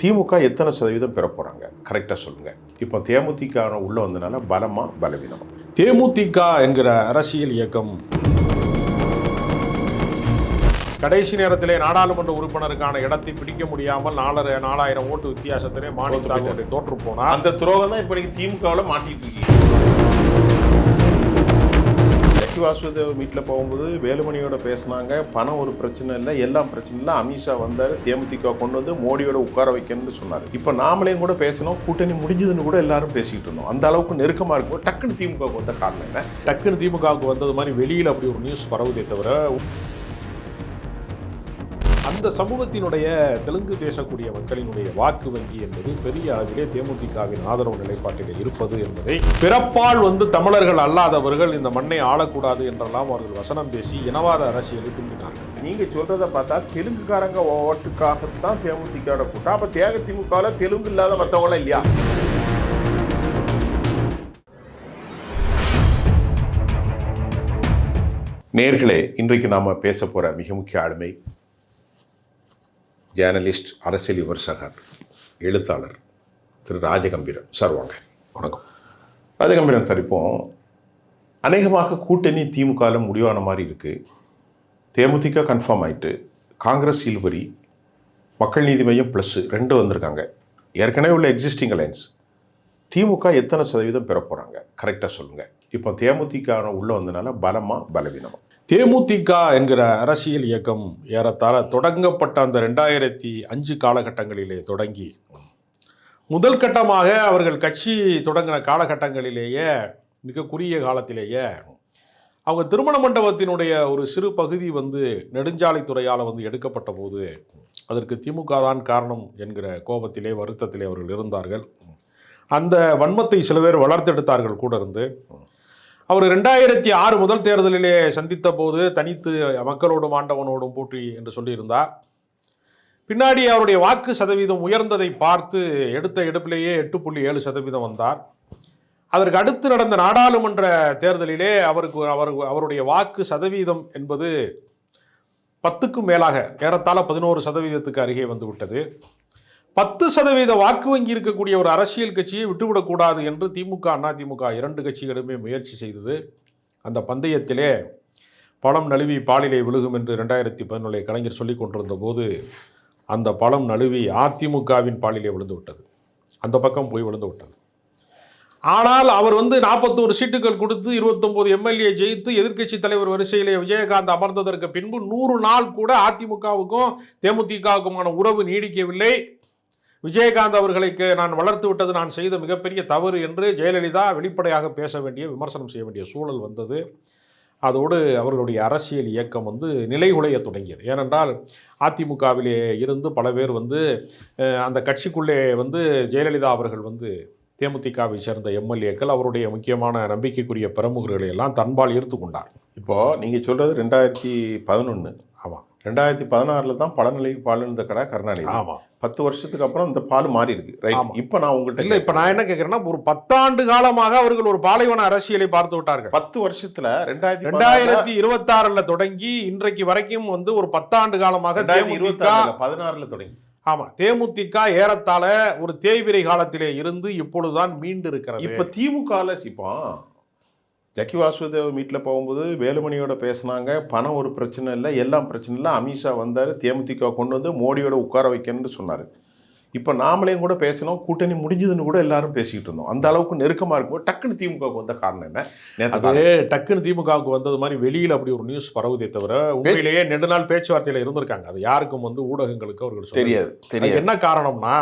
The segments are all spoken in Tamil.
திமுக எத்தனை சதவீதம் பெற போறாங்க கரெக்டா சொல்லுங்க. இப்போ தேமுதிக உள்ள வந்தனால பலமா பலவீனமா? தேமுதிக என்கிற அரசியல் இயக்கம் கடைசி நேரத்திலே நாடாளுமன்ற உறுப்பினருக்கான இடத்தை பிடிக்க முடியாமல் 4000 ஓட்டு வித்தியாசத்திலே மாநில தோற்று போனார். அந்த துரோகம் தான் இப்போ நீங்க திமுகவில் மாட்டிட்டு இருக்கீங்க. வாசுதேவ வீட்டில் போகும்போது வேலுமணியோட பேசினாங்க, பணம் ஒரு பிரச்சனை இல்லை, எல்லாம் பிரச்சனை இல்லை, அமித்ஷா வந்தார், தேமுதிக கொண்டு வந்து மோடியோட உட்கார வைக்கணும்னு சொன்னார். இப்போ நாமளையும் கூட பேசணும், கூட்டணி முடிஞ்சதுன்னு கூட எல்லாரும் பேசிக்கிட்டு இருந்தோம். அந்த அளவுக்கு நெருக்கமாக இருக்கும்போது டக்குன்னு திமுக வந்த காரணம் என்ன? டக்குன்னு திமுகவுக்கு வந்தது மாதிரி வெளியில் அப்படி ஒரு நியூஸ் பரவுதே தவிர அந்த சமூகத்தினுடைய தெலுங்கு பேசக்கூடிய மக்களினுடைய வாக்கு வங்கி என்பது பெரிய அளவிலே தேமுதிகவின் ஆதரவு நிலைப்பாட்டிலே இருப்பது என்பதை பிறப்பால் தமிழர்கள் அல்லாதவர்கள் இந்த மண்ணை ஆளக்கூடாது என்றெல்லாம் அவர்கள் வசனம் பேசி இனவாத அரசியலை தூண்டினார்கள். நீங்க சொல்றதை பார்த்தா தெலுங்குக்காரங்க ஓட்டுக்காகத்தான் தேமுதிக கூட்டம். அப்ப திமுகவில் தெலுங்கு இல்லாத மற்றவங்களாம் இல்லையா? நேர்களே, இன்றைக்கு நாம பேச போற மிக முக்கிய ஆளுமை ஜேர்னலிஸ்ட், அரசியல் விமர்சகர், எழுத்தாளர் திரு ராஜகம்பீரன் சார். வாங்க. வணக்கம் ராஜகம்பீரன் சார். இப்போ அநேகமாக கூட்டணி திமுகவில் முடிவான மாதிரி இருக்குது. தேமுதிக கன்ஃபார்ம் ஆயிட்டு, காங்கிரஸ் இழுபறி, மக்கள் நீதி மையம் ப்ளஸ் 2 வந்திருக்காங்க. ஏற்கனவே உள்ள எக்ஸிஸ்டிங் அலையன்ஸ். திமுக எத்தனை சதவீதம் பெற போகிறாங்க கரெக்டாக சொல்லுங்கள். இப்போ தேமுதிக உள்ள வந்தனால பலமா பலவீனமா? தேமுதிக என்கிற அரசியல் இயக்கம் ஏறத்தாழ தொடங்கப்பட்ட அந்த 2005 காலகட்டங்களிலே தொடங்கி முதல் கட்டமாக அவர்கள் கட்சி தொடங்கின காலகட்டங்களிலேயே மிக குறுகிய காலத்திலேயே அவங்க திருமண மண்டபத்தினுடைய ஒரு சிறு பகுதி நெடுஞ்சாலைத்துறையால் எடுக்கப்பட்ட போது அதற்கு திமுக தான் காரணம் என்கிற கோபத்திலே வருத்தத்திலே அவர்கள் இருந்தார்கள். அந்த வன்மத்தை சில பேர் வளர்த்தெடுத்தார்கள் கூட இருந்து. அவர் 2006 முதல் தேர்தலிலே சந்தித்த போது தனித்து மக்களோடும் ஆண்டவனோடும் போற்றி என்று சொல்லியிருந்தார். பின்னாடி அவருடைய வாக்கு சதவீதம் உயர்ந்ததை பார்த்து எடுத்த எடுப்பிலேயே 8.7% வந்தார். அதற்கு அடுத்து நடந்த நாடாளுமன்ற தேர்தலிலே அவருடைய வாக்கு சதவீதம் என்பது 10க்கும் மேலாக ஏறத்தாழ 11% அருகே வந்துவிட்டது. 10% வாக்கு வங்கி இருக்கக்கூடிய ஒரு அரசியல் கட்சியை விட்டுவிடக்கூடாது என்று திமுக, அதிமுக 2 கட்சிகளுமே முயற்சி செய்தது. அந்த பந்தயத்திலே பழம் நழுவி பாலிலே விழுகும் என்று 2011 கலைஞர் சொல்லிக் கொண்டிருந்த போது அந்த பழம் நழுவி அதிமுகவின் பாலிலே விழுந்து விட்டது. அந்த பக்கம் போய் விழுந்து விட்டது. ஆனால் அவர் 41 சீட்டுகள் கொடுத்து 29 எம்எல்ஏ ஜெயித்து எதிர்க்கட்சி தலைவர் வரிசையிலே விஜயகாந்த் அமர்ந்ததற்கு பின்பு 100 நாள் கூட அதிமுகவுக்கும் தேமுதிகவுக்குமான உறவு நீடிக்கவில்லை. விஜயகாந்த் அவர்களுக்கு நான் வளர்த்து விட்டது நான் செய்த மிகப்பெரிய தவறு என்று ஜெயலலிதா வெளிப்படையாக பேச வேண்டிய, விமர்சனம் செய்ய வேண்டிய சூழல் வந்தது. அதோடு அவர்களுடைய அரசியல் இயக்கம் நிலைகுலைய தொடங்கியது. ஏனென்றால் அதிமுகவிலே இருந்து பல பேர் அந்த கட்சிக்குள்ளே ஜெயலலிதா அவர்கள் தேமுதிகவை சேர்ந்த எம்எல்ஏக்கள், அவருடைய முக்கியமான நம்பிக்கைக்குரிய பிரமுகர்களை எல்லாம் தன்பால் ஈர்த்து கொண்டார். இப்போ நீங்க சொல்றது 2011. ஆமாம். 2016 தான் பழநிலைக்கு பால் இருந்த கடை கருணாநிதி. ஆமாம். 10 வருஷத்துக்கு அப்புறம் இந்த பால் மாறி இருக்கு. ரைட். இப்போ நான் உங்கள்கிட்ட இல்லை, இப்போ நான் என்ன கேட்குறேன்னா, ஒரு 10 ஆண்டு காலமாக அவர்கள் ஒரு பாலைவன அரசியலை பார்த்து விட்டார்கள். 10 வருஷத்துல 2026 தொடங்கி இன்றைக்கு வரைக்கும் ஒரு 10 ஆண்டு காலமாக 2016 தொடங்கி. ஆமா, தேமுதிக ஏறத்தாழ ஒரு தேய்விரை காலத்திலே இருந்து இப்பொழுதுதான் மீண்டு இருக்கிறது. இப்ப திமுக இப்போ ஜக்கி வாசுதேவ வீட்டில் போகும்போது வேலுமணியோட பேசினாங்க, பணம் ஒரு பிரச்சனை இல்லை, எல்லாம் பிரச்சனை இல்லை, அமித்ஷா வந்தார், தேமுதிக கொண்டு வந்து மோடியோட உட்கார வைக்கணும்னு சொன்னார். இப்போ நாமளையும் கூட பேசணும், கூட்டணி முடிஞ்சதுன்னு கூட எல்லாரும் பேசிக்கிட்டு இருந்தோம். அந்த அளவுக்கு நெருக்கமாக இருக்கும்போது டக்குன்னு திமுகவுக்கு வந்த காரணம் என்ன? அது டக்குன்னு திமுகவுக்கு வந்தது மாதிரி வெளியில் அப்படி ஒரு நியூஸ் பரவுதே தவிர உண்மையிலேயே நெடுநாள் பேச்சுவார்த்தையில் இருந்திருக்காங்க. அது யாருக்கும் ஊடகங்களுக்கு அவர்கள் தெரியாது. என்ன காரணம்னா,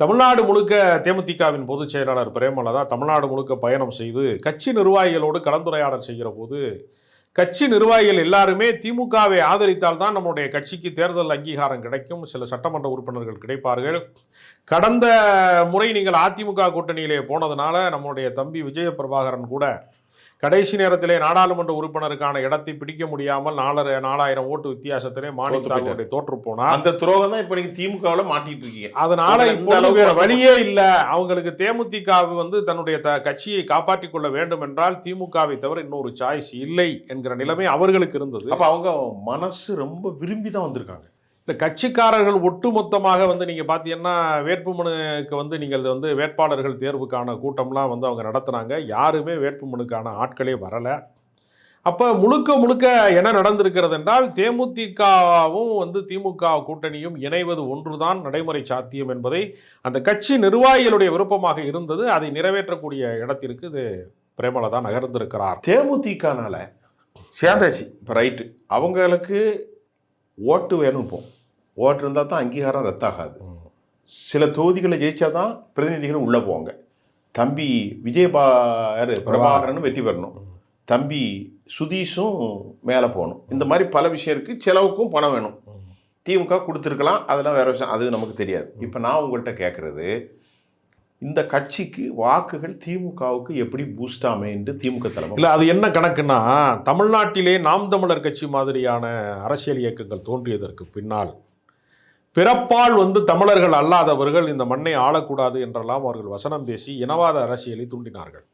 தமிழ்நாடு முழுக்க தேமுதிகவின் பொதுச் செயலாளர் பிரேமலதா தமிழ்நாடு முழுக்க பயணம் செய்து கட்சி நிர்வாகிகளோடு கலந்துரையாடல் செய்கிற போது கட்சி நிர்வாகிகள் எல்லாருமே திமுகவை ஆதரித்தால் தான் நம்முடைய கட்சிக்கு தேர்தல் அங்கீகாரம் கிடைக்கும், சில சட்டமன்ற உறுப்பினர்கள் கிடைப்பார்கள். கடந்த முறை நீங்கள் அதிமுக கூட்டணியிலே போனதுனால நம்முடைய தம்பி விஜய பிரபாகரன் கூட கடைசி நேரத்திலே நாடாளுமன்ற உறுப்பினருக்கான இடத்தை பிடிக்க முடியாமல் 4000 ஓட்டு வித்தியாசத்திலே மாநில தோற்று போனார். அந்த துரோகம் தான் இப்ப நீங்க திமுகவில் மாட்டிட்டு இருக்கீங்க. அதனால இப்போ வேற வழியே இல்லை. அவங்களுக்கு தேமுதிக தன்னுடைய கட்சியை காப்பாற்றிக் கொள்ள வேண்டும் என்றால் திமுகவை தவிர இன்னொரு சாய்ஸ் இல்லை என்கிற நிலைமை அவர்களுக்கு இருந்தது. அப்ப அவங்க மனசு ரொம்ப விரும்பி தான் வந்திருக்காங்க. இல்லை, கட்சிக்காரர்கள் ஒட்டுமொத்தமாக வந்து நீங்கள் பார்த்தீங்கன்னா வேட்புமனுக்கு வந்து நீங்கள் வந்து வேட்பாளர்கள் தேர்வுக்கான கூட்டம்லாம் வந்து அவங்க நடத்துனாங்க. யாருமே வேட்புமனுக்கான ஆட்களே வரலை. அப்போ முழுக்க முழுக்க என்ன நடந்திருக்கிறது என்றால் தேமுதிகவும் வந்து திமுக கூட்டணியும் இணைவது ஒன்றுதான் நடைமுறை சாத்தியம் என்பதை அந்த கட்சி நிர்வாகிகளுடைய விருப்பமாக இருந்தது. அதை நிறைவேற்றக்கூடிய இடத்திற்கு இது பிரேமலதா நகர்ந்திருக்கிறார். தேமுதிகனால சேர்ந்தாச்சு இப்போ ரைட்டு, அவங்களுக்கு ஓட்டு வேணும். இப்போ ஓட்டு இருந்தால் தான் அங்கீகாரம் ரத்தாகாது. சில தொகுதிகளை ஜெயிச்சா தான் பிரதிநிதிகள் உள்ளே போவாங்க. தம்பி பிரபாகரன் வெற்றி பெறணும், தம்பி சுதீஷும் மேலே போகணும். இந்த மாதிரி பல விஷயம் இருக்குது. செலவுக்கும் பணம் வேணும். திமுக கொடுத்துருக்கலாம், அதெல்லாம் வேற விஷயம், அது நமக்கு தெரியாது. இப்போ நான் உங்கள்கிட்ட கேட்குறது, இந்த கட்சிக்கு வாக்குகள் திமுகவுக்கு எப்படி பூஸ்ட் அமைந்து திமுக தலைமை இல்லை, அது என்ன கணக்குன்னா தமிழ்நாட்டிலே நாம் தமிழர் கட்சி மாதிரியான அரசியல் இயக்கங்கள் தோன்றியதற்கு பின்னால் பிறப்பால் வந்து தமிழர்கள் அல்லாதவர்கள் இந்த மண்ணை ஆளக்கூடாது என்றெல்லாம் அவர்கள் வசனம் பேசி இனவாத அரசியலை தூண்டினார்கள்.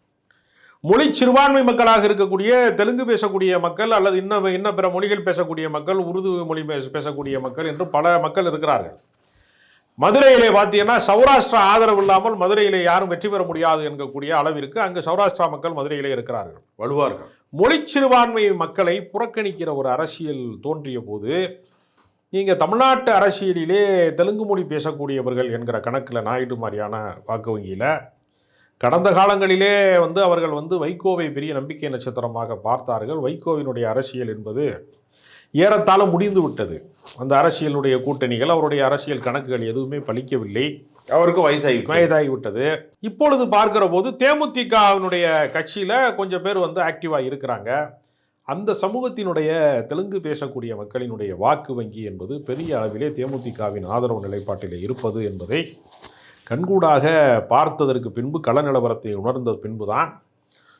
மொழி சிறுபான்மை மக்களாக இருக்கக்கூடிய தெலுங்கு பேசக்கூடிய மக்கள் அல்லது இன்ன பிற மொழிகள் பேசக்கூடிய மக்கள், உருது மொழி பேசக்கூடிய மக்கள் என்று பல மக்கள் இருக்கிறார்கள். மதுரையிலே பார்த்தீங்கன்னா சௌராஷ்டிரா ஆதரவு இல்லாமல் மதுரையிலே யாரும் வெற்றி பெற முடியாது என்கக்கூடிய அளவிற்கு அங்கு சௌராஷ்டிரா மக்கள் மதுரையிலே இருக்கிறார்கள், வலுவார்கள். மொழி சிறுபான்மை மக்களை புறக்கணிக்கிற ஒரு அரசியல் தோன்றிய போது நீங்கள் தமிழ்நாட்டு அரசியலிலே தெலுங்கு மொழி பேசக்கூடியவர்கள் என்கிற கணக்கில் நாயுடு மாதிரியான வாக்கு வங்கியில் கடந்த காலங்களிலே வந்து அவர்கள் வந்து வைகோவை பெரிய நம்பிக்கை நட்சத்திரமாக பார்த்தார்கள். வைகோவினுடைய அரசியல் என்பது ஏறத்தாழ முடிந்து விட்டது. அந்த அரசியலுடைய கூட்டணிகள், அவருடைய அரசியல் கணக்குகள் எதுவுமே பலிக்கவில்லை. அவருக்கு வயதாகிவிட்டது. இப்பொழுது பார்க்கிற போது தேமுதிகவினுடைய கட்சியில் கொஞ்சம் பேர் வந்து ஆக்டிவாக இருக்கிறாங்க. அந்த சமூகத்தினுடைய தெலுங்கு பேசக்கூடிய மக்களினுடைய வாக்கு வங்கி என்பது பெரிய அளவிலே தேமுதிகவின் ஆதரவு நிலைப்பாட்டில் இருப்பது என்பதை கண்கூடாக பார்த்ததற்கு பின்பு, கள நிலவரத்தை உணர்ந்த பின்புதான்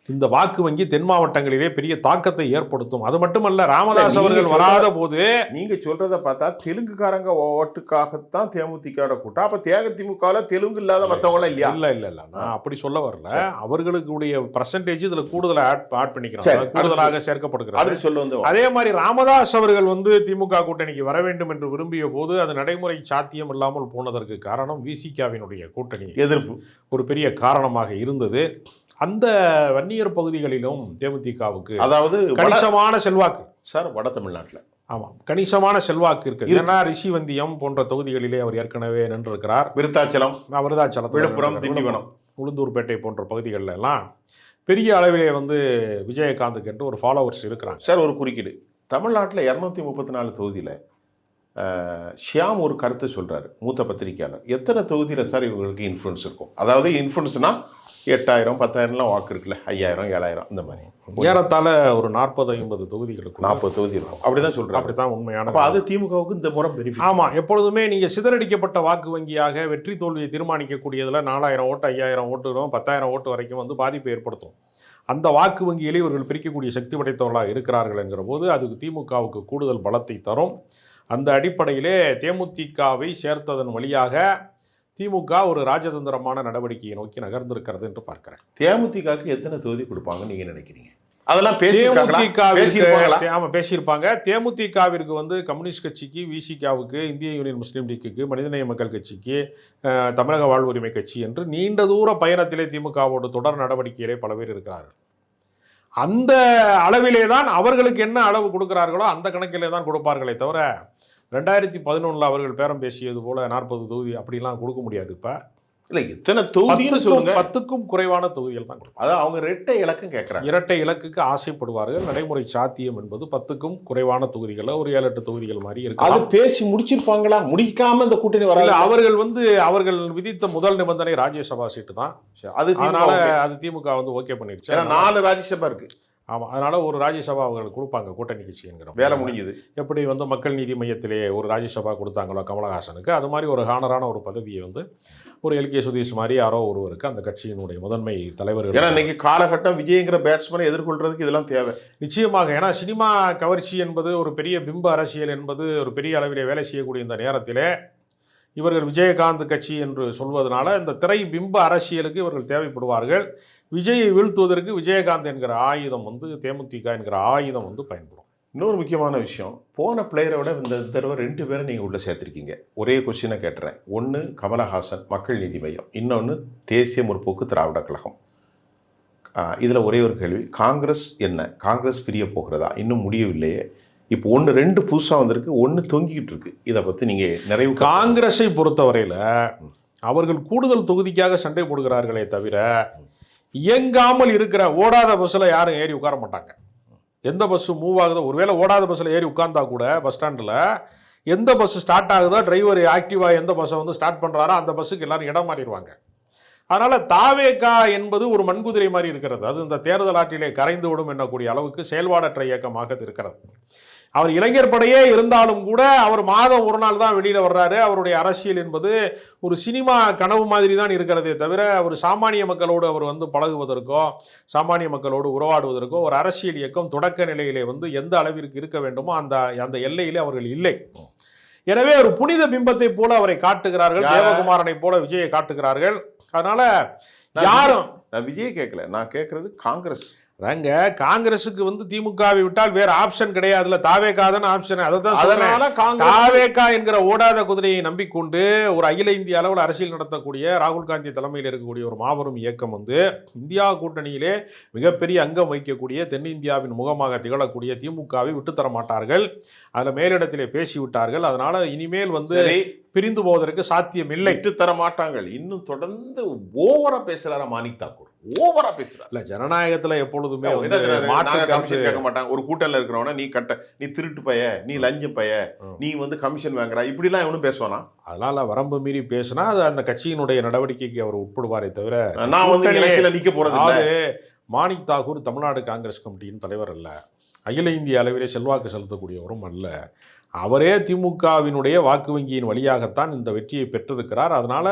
இந்த வாக்கு வங்கி தென் மாவட்டங்களிலே பெரிய தாக்கத்தை ஏற்படுத்தும். அது மட்டுமல்ல, ராமதாஸ் அவர்கள் வராத போது நீங்க சொல்றதை பார்த்தா தெலுங்குக்காரங்க ஓட்டுக்காகத்தான் தேமுதிக கூட்டம். அப்ப திமுக தெலுங்கு இல்லாத மற்றவங்க இல்லையா? இல்ல நான் அப்படி சொல்ல வரல. அவர்களுடைய பர்சன்டேஜ் இதுல கூடுதலா ஆட் பண்ணிக்கிறாங்க, கூடுதலாக சேர்க்கப்படுகிறது சொல்ல வந்து. அதே மாதிரி ராமதாஸ் அவர்கள் வந்து திமுக கூட்டணிக்கு வர வேண்டும் என்று விரும்பிய போது அது நடைமுறை சாத்தியம் இல்லாமல் போனதற்கு காரணம் விசிகாவினுடைய கூட்டணி எதிர்ப்பு ஒரு பெரிய காரணமாக இருந்தது. அந்த வன்னியர் பகுதிகளிலும் தேமுதிகவுக்கு அதாவது கணிசமான செல்வாக்கு சார், வட தமிழ்நாட்டில் ஆமாம் கணிசமான செல்வாக்கு இருக்குது. ஏன்னா ரிஷிவந்தியம் போன்ற தொகுதிகளிலே அவர் ஏற்கனவே நின்றிருக்கிறார். விருத்தாச்சலம், விழுப்புரம், திண்டிவனம், உளுந்தூர்பேட்டை போன்ற பகுதிகளில் எல்லாம் பெரிய அளவிலே வந்து விஜயகாந்துக்கு என்று ஒரு ஃபாலோவர்ஸ் இருக்கிறாங்க. சார், ஒரு குறுக்கீடு, தமிழ்நாட்டில் 234 தொகுதியில் ஷியாம் ஒரு கருத்து சொல்கிறாரு, மூத்த பத்திரிகையாளர். எத்தனை தொகுதியில் சார் இவங்களுக்கு இன்ஃப்ளூன்ஸ் இருக்கும்? அதாவது இன்ஃப்ளூன்ஸ்னால் 8000 10,000 வாக்கு இருக்குல்ல, 5000 7000 இந்த மாதிரி ஏறத்தாழ ஒரு 40-50 தொகுதிகளுக்கு 40 தொகுதி இருக்கும். அப்படிதான் சொல்கிறேன். அப்படித்தான் உண்மையான. அப்போ அது திமுகவுக்கு இந்த முறை பெனிஃபிட். ஆமாம், எப்பொழுதுமே நீங்கள் சிதறடிக்கப்பட்ட வாக்கு வங்கியாக வெற்றி தோல்வியை தீர்மானிக்கக்கூடியதில் 4000 ஓட்டு 5000 ஓட்டு 10,000 ஓட்டு வரைக்கும் வந்து பாதிப்பை ஏற்படுத்தும். அந்த வாக்கு வங்கியிலே இவர்கள் பிரிக்கக்கூடிய சக்தி படைத்தவர்களாக இருக்கிறார்கள் என்கிற போது அது திமுகவுக்கு கூடுதல் பலத்தை தரும். அந்த அடிப்படையிலே தேமுதிகவை சேர்த்ததன் வழியாக திமுக ஒரு ராஜதந்திரமான நடவடிக்கையை நோக்கி நகர்ந்திருக்கிறது என்று பார்க்கிறேன். தேமுதிகவுக்கு எத்தனை தொகுதி கொடுப்பாங்கன்னு நீங்க நினைக்கிறீங்க? அதெல்லாம் பேசியிருப்பாங்க. தேமுதிகவிற்கு வந்து கம்யூனிஸ்ட் கட்சிக்கு, விசிகாவுக்கு, இந்திய யூனியன் முஸ்லீம் லீக்குக்கு, மனிதநேய மக்கள் கட்சிக்கு, தமிழக வாழ்வுரிமை கட்சி என்று நீண்ட தூர பயணத்திலே திமுகவோடு தொடர் நடவடிக்கையிலே பல பேர் இருக்கிறார்கள். அந்த அளவிலே தான் அவர்களுக்கு என்ன அளவு கொடுக்கிறார்களோ அந்த கணக்கிலே தான் கொடுப்பார்களே தவிர 2011 அவர்கள் பேரம் பேசியது போல 40 தொகுதி அப்படிலாம் கொடுக்க முடியாது. இப்போ இல்லை, எத்தனை தொகுதின்னு சொல்லுங்க. 10க்கும் குறைவான தொகுதிகள் தான் கொடுப்பாங்க. அதான் அவங்க இரட்டை இலக்கம் கேட்குறாங்க. இரட்டை இலக்குக்கு ஆசைப்படுவார்கள். நடைமுறை சாத்தியம் என்பது 10க்கும் குறைவான தொகுதிகளில் ஒரு 7-8 தொகுதிகள் மாதிரி இருக்கு. அது பேசி முடிச்சிருப்பாங்களா? முடிக்காம இந்த கூட்டணி வரல. அவர்கள் விதித்த முதல் நிபந்தனை ராஜ்யசபா சீட்டு தான். அது திமுக வந்து ஓகே பண்ணிடுச்சு. 4 ராஜ்யசபா இருக்கு. ஆமாம், அதனால் ஒரு ராஜ்யசபா அவர்கள் கொடுப்பாங்க கூட்டணி கட்சிங்கிற வேலை முடிஞ்சது. எப்படி வந்து மக்கள் நீதி மையத்திலே ஒரு ராஜ்யசபா கொடுத்தாங்களோ கமலஹாசனுக்கு, அது மாதிரி ஒரு ஹானரான ஒரு பதவியை வந்து ஒரு LK சுதீஷ் மாதிரி யாரோ ஒருவருக்கு அந்த கட்சியினுடைய முதன்மை தலைவர்கள். ஏன்னா இன்னைக்கு காலகட்டம் விஜய்ங்கிற பேட்ஸ்மேனை எதிர்கொள்றதுக்கு இதெல்லாம் தேவை நிச்சயமாக. ஏன்னா சினிமா கவர்ச்சி என்பது ஒரு பெரிய பிம்ப அரசியல் என்பது ஒரு பெரிய அளவிலே வேலை செய்யக்கூடிய இந்த நேரத்திலே இவர்கள் விஜயகாந்த் கட்சி என்று சொல்வதனால இந்த திரை பிம்ப அரசியலுக்கு இவர்கள் தேவைப்படுவார்கள். விஜயை வீழ்த்துவதற்கு விஜயகாந்த் என்கிற ஆயுதம் வந்து தேமுதிக என்கிற ஆயுதம் வந்து பயன்படும். இன்னொரு முக்கியமான விஷயம், போன பிளேயரை விட இந்த தடவை 2 பேரை நீங்கள் உள்ளே சேர்த்துருக்கீங்க. ஒரே கொஸ்டினை கேட்டுறேன். ஒன்று கமலஹாசன் மக்கள் நீதி மையம், இன்னொன்று தேசிய முற்போக்கு திராவிட கழகம். இதில் ஒரே ஒரு கேள்வி, காங்கிரஸ் என்ன? காங்கிரஸ் பிரிய போகிறதா? இன்னும் முடியவில்லையே. இப்போ 2 புதுசாக வந்திருக்கு, 1 தொங்கிக்கிட்டு இருக்கு. இதை பற்றி நீங்கள் நிறைவு. காங்கிரஸை பொறுத்தவரையில் அவர்கள் கூடுதல் தொகுதிக்காக சண்டை போடுகிறார்களே தவிர இயங்காமல் இருக்கிற ஓடாத பஸ்ஸில் யாரும் ஏறி உட்கார மாட்டாங்க. எந்த பஸ்ஸு மூவ் ஆகுதோ, ஒருவேளை ஓடாத பஸ்ஸில் ஏறி உட்கார்ந்தா கூட பஸ் ஸ்டாண்டில் எந்த பஸ் ஸ்டார்ட் ஆகுதோ, டிரைவர் ஆக்டிவாக எந்த பஸ்ஸை வந்து ஸ்டார்ட் பண்ணுறாரோ அந்த பஸ்ஸுக்கு எல்லாரும் இடம் மாறிடுவாங்க. அதனால் தாவேகா என்பது ஒரு மண்குதிரை மாதிரி இருக்கிறது. அது இந்த தேர்தல் ஆற்றிலே கரைந்து விடும் என்னக்கூடிய அளவுக்கு செயல்பாடற்ற இயக்கமாக இருக்கிறது. அவர் இளைஞர் படையே இருந்தாலும் கூட அவர் மாதம் ஒரு நாள் தான் வெளியில் வர்றாரு. அவருடைய அரசியல் என்பது ஒரு சினிமா கனவு மாதிரி தான் இருக்கிறதே தவிர ஒரு சாமானிய மக்களோடு அவர் வந்து பழகுவதற்கோ சாமானிய மக்களோடு உறவாடுவதற்கோ ஒரு அரசியல் இயக்கம் தொடக்க நிலையிலே வந்து எந்த அளவிற்கு இருக்க வேண்டுமோ அந்த எல்லையிலே அவர்கள் இல்லை. எனவே ஒரு புனித பிம்பத்தை போல அவரை காட்டுகிறார்கள், தேவகுமாரனை போல விஜயை காட்டுகிறார்கள். அதனால யாரும் நான் விஜய் கேட்கல, நான் கேட்கறது காங்கிரஸ். அதாங்க, காங்கிரஸுக்கு வந்து திமுகவை விட்டால் வேற ஆப்ஷன் கிடையாதுல, தாவேகா தான் ஆப்ஷன். அதான் தாவேகா என்கிற ஓடாத குதிரையை நம்பிக்கொண்டு ஒரு அகில இந்திய அளவில் அரசியல் நடத்தக்கூடிய ராகுல் காந்தி தலைமையில் இருக்கக்கூடிய ஒரு மாபெரும் இயக்கம் வந்து இந்தியா கூட்டணியிலே மிகப்பெரிய அங்கம் வகிக்கக்கூடிய தென்னிந்தியாவின் முகமாக திகழக்கூடிய திமுகவை விட்டுத்தர மாட்டார்கள். அதில் மேலிடத்திலே பேசிவிட்டார்கள். அதனால இனிமேல் வந்து பிரிந்து போவதற்கு சாத்தியம் இல்லை. விட்டு தர மாட்டாங்க. இன்னும் தொடர்ந்து ஓவரா பேசுறாரு மாணிக் தாக்கூர், ஓவரா பேசுறாரு. இல்ல, ஜனநாயகத்துல எப்பொழுதுமே கேட்க மாட்டாங்க. ஒரு கூட்டணியில் இருக்கிறவன நீ திருட்டு பைய, நீ லஞ்சம் பைய, நீ வந்து கமிஷன் வாங்குறா, இப்படி எல்லாம் எவனும் பேசுவானா? அதனால வரம்பு மீறி பேசினா அது அந்த கட்சியினுடைய நடவடிக்கைக்கு அவர் உட்படுவாரே தவிர நான் வந்து நிக்க போறது. மாணிக் தாக்கூர் தமிழ்நாடு காங்கிரஸ் கமிட்டியின் தலைவர் அல்ல, அகில இந்திய அளவிலே செல்வாக்கு செலுத்தக்கூடியவரும் அல்ல. அவரே திமுகவினுடைய வாக்கு வங்கியின் வழியாகத்தான் இந்த வெற்றியை பெற்றிருக்கிறார். அதனால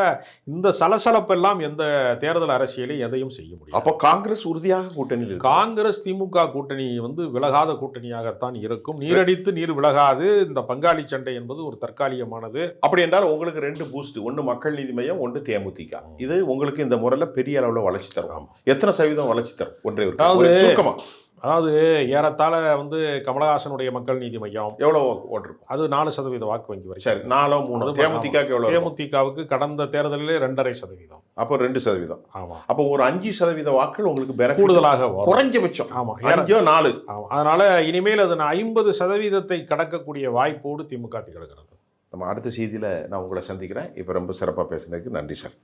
இந்த சலசலப்பெல்லாம் எந்த தேர்தல் அரசியலை எதையும் செய்ய முடியும். அப்போ காங்கிரஸ் உறுதியாக கூட்டணியில், காங்கிரஸ் திமுக கூட்டணி வந்து விலகாத கூட்டணியாகத்தான் இருக்கும். நீரடித்து நீர் விலகாது. இந்த பங்காளி சண்டை என்பது ஒரு தற்காலிகமானது. அப்படி என்றால் உங்களுக்கு 2 பூஸ்ட், ஒன்று மக்கள் நீதி மையம், ஒன்று தேமுதிக. இது உங்களுக்கு இந்த முறையில் பெரிய அளவில் வளர்ச்சி தரும். எத்தனை சதவீதம் வளர்ச்சி தரும்? ஒன்றே சுருக்கமா. அதாவது ஏறத்தாழ வந்து கமலஹாசனுடைய மக்கள் நீதி மையம் எவ்வளவு ஓட்டு இருக்கும்? அது 4% வாக்கு வங்கி வரை. சரி, 4-3. தேமுதிகவுக்கு எவ்வளவு? தேமுதிகவுக்கு கடந்த தேர்தலிலே 2.5%. அப்போ 2%. ஆமா. அப்போ ஒரு 5% வாக்குகள் உங்களுக்கு கூடுதலாக குறைஞ்சபட்சம். ஆமா, 5-4. அதனால இனிமேல் அது 50% கடக்கக்கூடிய வாய்ப்போடு திமுக திகழ்கிறது. நம்ம அடுத்த செய்தியில நான் உங்களை சந்திக்கிறேன். இப்போ ரொம்ப சிறப்பாக பேசுனதுக்கு நன்றி சார்.